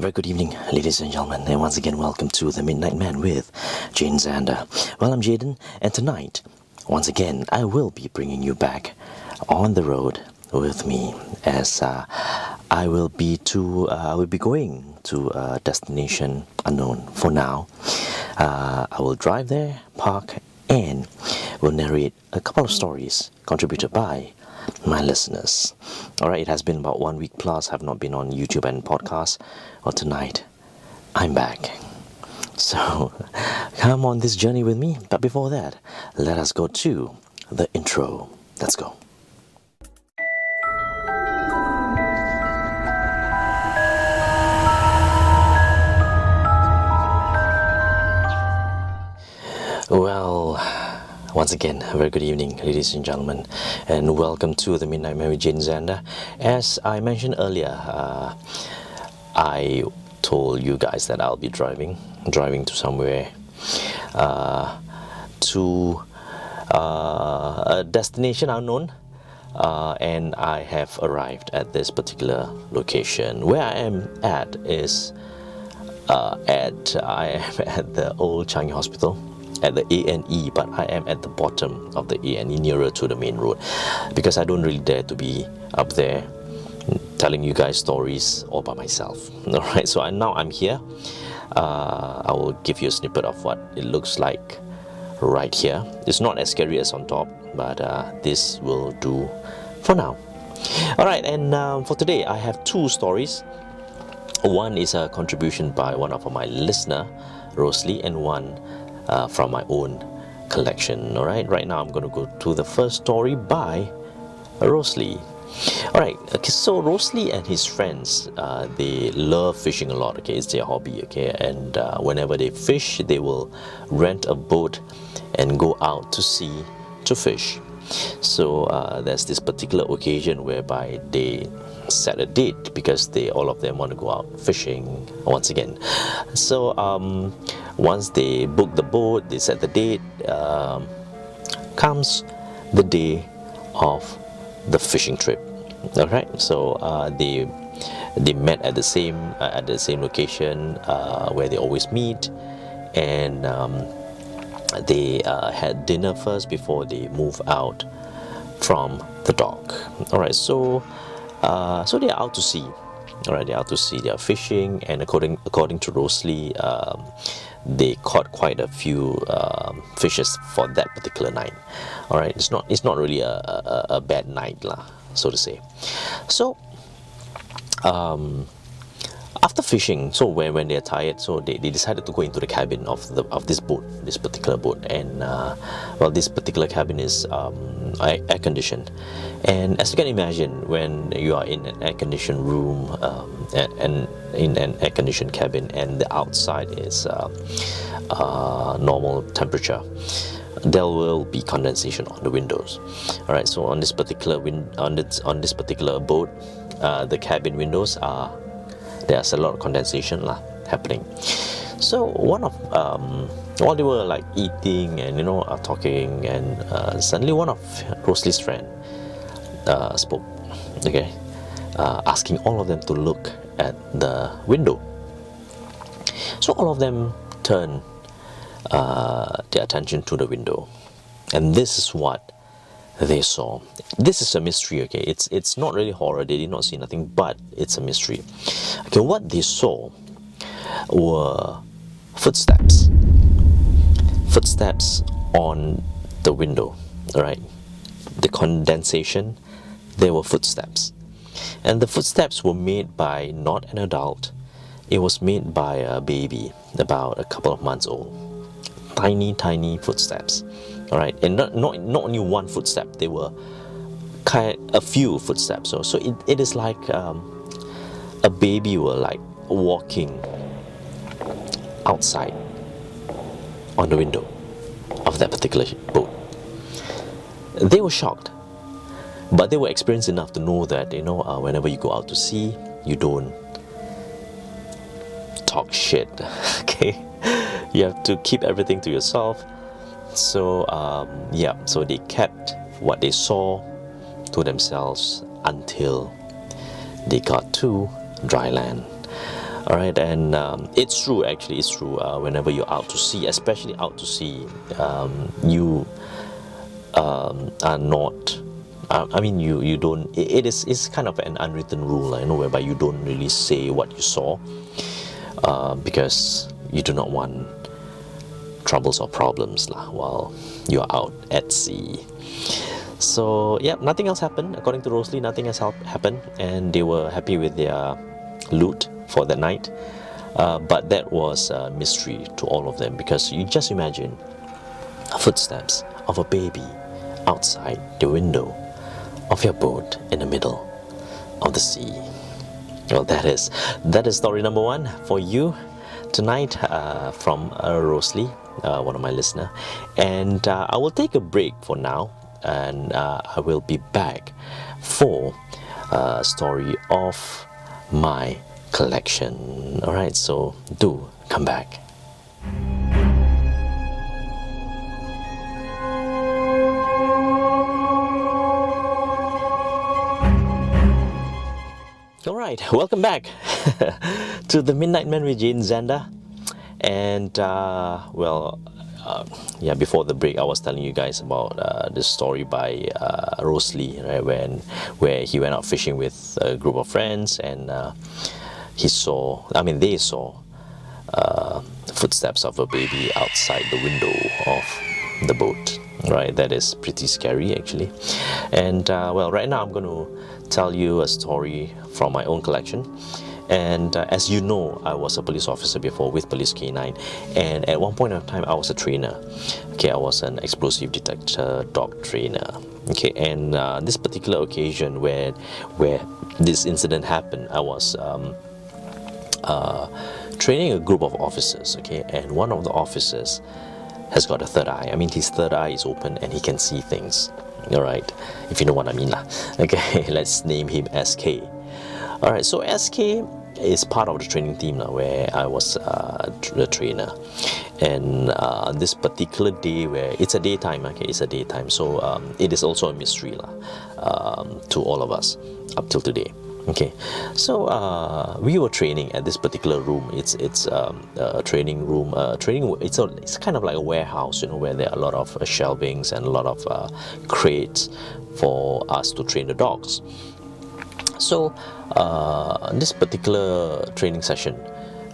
Very good evening, ladies and gentlemen, and once again, welcome to The Midnight Man with Jaden Zander. Well, I'm Jaden, and tonight, once again, I will be bringing you back on the road with me as I will be going to a destination unknown for now. I will drive there, park, and will narrate a couple of stories contributed by my listeners. Alright, it has been about 1 week plus. I've not been on YouTube and podcasts. Well, tonight I'm back. So come on this journey with me. But before that, let us go to the intro. Let's go. Well, once again, a very good evening, ladies and gentlemen, and welcome to the Midnight Man with Jaden Zander. As I mentioned earlier, I told you guys that I'll be driving to somewhere, to a destination unknown, and I have arrived at this particular location. Where I am at is I am at the old Changi Hospital, at the A&E, but I am at the bottom of the A&E, nearer to the main road, because I don't really dare to be up there telling you guys stories all by myself. Alright, so now I'm here. I will give you a snippet of what it looks like right here. It's not as scary as on top, but this will do for now. Alright, and for today I have two stories. One is a contribution by one of my listener, Rosalie, and one from my own collection. Alright, right now I'm going to go to the first story by Rosalie. Alright, okay, so Rosalie and his friends, they love fishing a lot, okay, it's their hobby, okay, and whenever they fish, they will rent a boat and go out to sea to fish. So there's this particular occasion whereby they set a date because all of them want to go out fishing once again. So once they book the boat, they set the date, comes the day of the fishing trip. All right, so they met at the same location where they always meet, and they had dinner first before they move out from the dock. All right, so they are out to sea. All right, they're out to sea. They are fishing, and according to Rosalie, they caught quite a few fishes for that particular night. All right, it's not really a bad night lah, so to say. So after fishing, so when they're tired, so they decided to go into the cabin of this boat, this particular boat, and well, this particular cabin is air conditioned, and as you can imagine, when you are in an air conditioned room and in an air conditioned cabin, and the outside is normal temperature, there will be condensation on the windows. All right, so on this particular boat, the cabin windows there's a lot of condensation happening. So one of while they were like eating and talking, and suddenly one of Rosalie's friend spoke, okay, asking all of them to look at the window. So all of them turned their attention to the window, and this is what they saw. This is a mystery, okay, it's not really horror, they did not see nothing, but it's a mystery. Okay, what they saw were footsteps on the window. All right, the condensation, there were footsteps, and the footsteps were made by not an adult. It was made by a baby about a couple of months old. Tiny footsteps. All right, and not only one footstep, they were a few footsteps. So it is like a baby were like walking outside on the window of that particular boat. They were shocked, but they were experienced enough to know that whenever you go out to sea, you don't talk shit. Okay, you have to keep everything to yourself. So so they kept what they saw to themselves until they got to dry land. All right, and it's true. Actually, it's true. Whenever you're out to sea, especially out to sea, you are not. I mean, you don't. It's kind of an unwritten rule, whereby you don't really say what you saw, because you do not want troubles or problems while you are out at sea. So yeah, nothing else happened. According to Rosalie, nothing else happened, and they were happy with their loot for the night. But that was a mystery to all of them, because you just imagine footsteps of a baby outside the window of your boat in the middle of the sea. Well, that is story number one for you tonight, from Rosalie, one of my listeners. And I will take a break for now, and I will be back for a story of my collection. Alright, so do come back. Alright, welcome back to the Midnight Man with Jaden Zander. And yeah, before the break I was telling you guys about this story by Rosalie, right, where he went out fishing with a group of friends, and they saw footsteps of a baby outside the window of the boat. Right, that is pretty scary actually. And right now I'm going to tell you a story from my own collection. And as you know, I was a police officer before with Police K9, and at one point in time I was a trainer. Okay, I was an explosive detector dog trainer. Okay, and this particular occasion where this incident happened, I was training a group of officers. Okay, and one of the officers has got a third eye. I mean, his third eye is open and he can see things. Alright, if you know what I mean lah. Okay, let's name him SK. Alright, so SK is part of the training team now, where I was the trainer. And this particular day, where it's a daytime, okay, it's a daytime, so it is also a mystery to all of us up till today. Okay, so we were training at this particular room. It's a training room. It's kind of like a warehouse, where there are a lot of shelvings and a lot of crates for us to train the dogs. So this particular training session,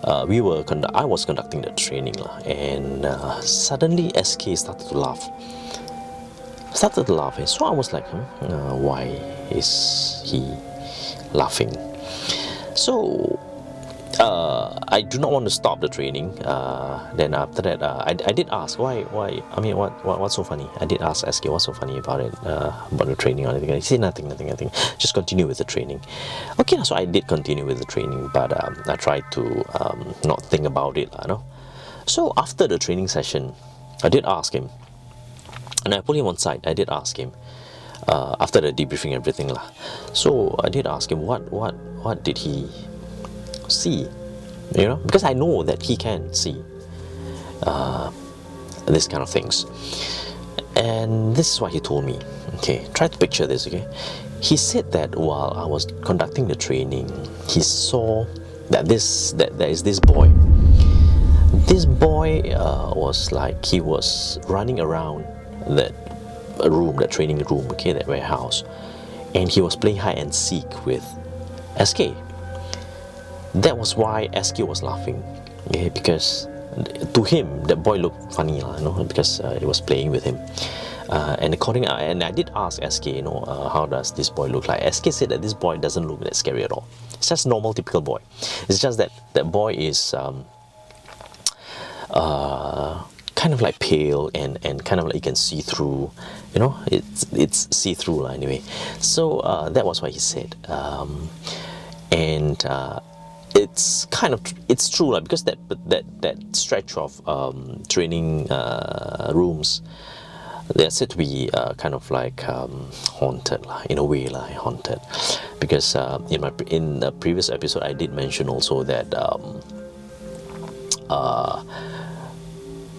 I was conducting the training, and suddenly SK started to laugh. So I was like, why is he laughing? So I do not want to stop the training. Then after that, I did ask why. I mean, what's so funny? I did ask SK what's so funny about it, about the training or anything. He said nothing. Just continue with the training. Okay, so I did continue with the training, but I tried to not think about it, So after the training session, I did ask him, and I pulled him on side. I did ask him. After the debriefing, everything lah. So I did ask him what did he see, because I know that he can see this kind of things. And this is what he told me. Okay, try to picture this. Okay, he said that while I was conducting the training, he saw that there is this boy. This boy was like, he was running around that room, that training room, okay, that warehouse, and he was playing hide and seek with SK. That was why SK was laughing, okay, because to him that boy looked funny, because he was playing with him. And I did ask SK, how does this boy look like? SK said that this boy doesn't look that scary at all. It's just normal, typical boy. It's just that that boy is kind of like pale and kind of like you can see through, it's see through anyway. So that was what he said, and it's true, because that stretch of training rooms, they're said to be kind of like haunted, in a way, haunted, because in the previous episode I did mention also that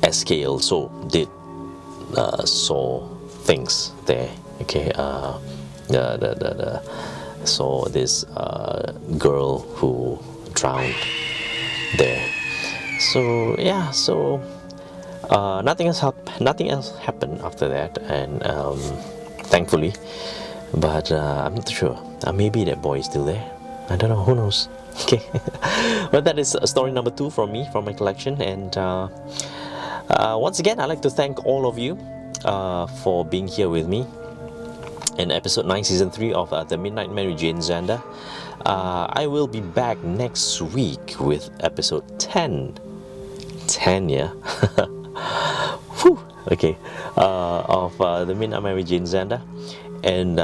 SK also did saw things there. Okay, saw this girl who drowned there. So yeah, so nothing else happened after that, and thankfully. But I'm not sure. Maybe that boy is still there. I don't know. Who knows? Okay. But that is story number 2 from me, from my collection. And once again, I'd like to thank all of you for being here with me in episode 9, season 3 of The Midnight Man with Jaden Zander. I will be back next week with episode 10. 10, yeah? Whew. Okay. Of The Midnight Man with Jaden Zander. And,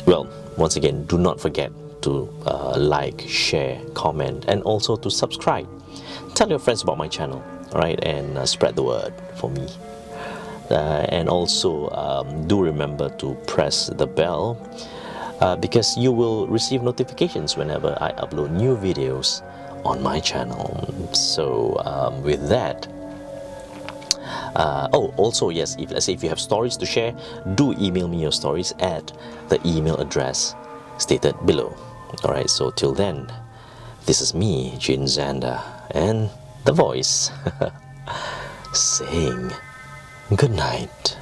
well, once again, do not forget to like, share, comment, and also to subscribe. Tell your friends about my channel, alright? And spread the word for me. And also do remember to press the bell because you will receive notifications whenever I upload new videos on my channel. So with that, also yes, if let's say if you have stories to share, do email me your stories at the email address stated below. Alright, so till then, this is me, Jaden Zander, and the voice saying good night.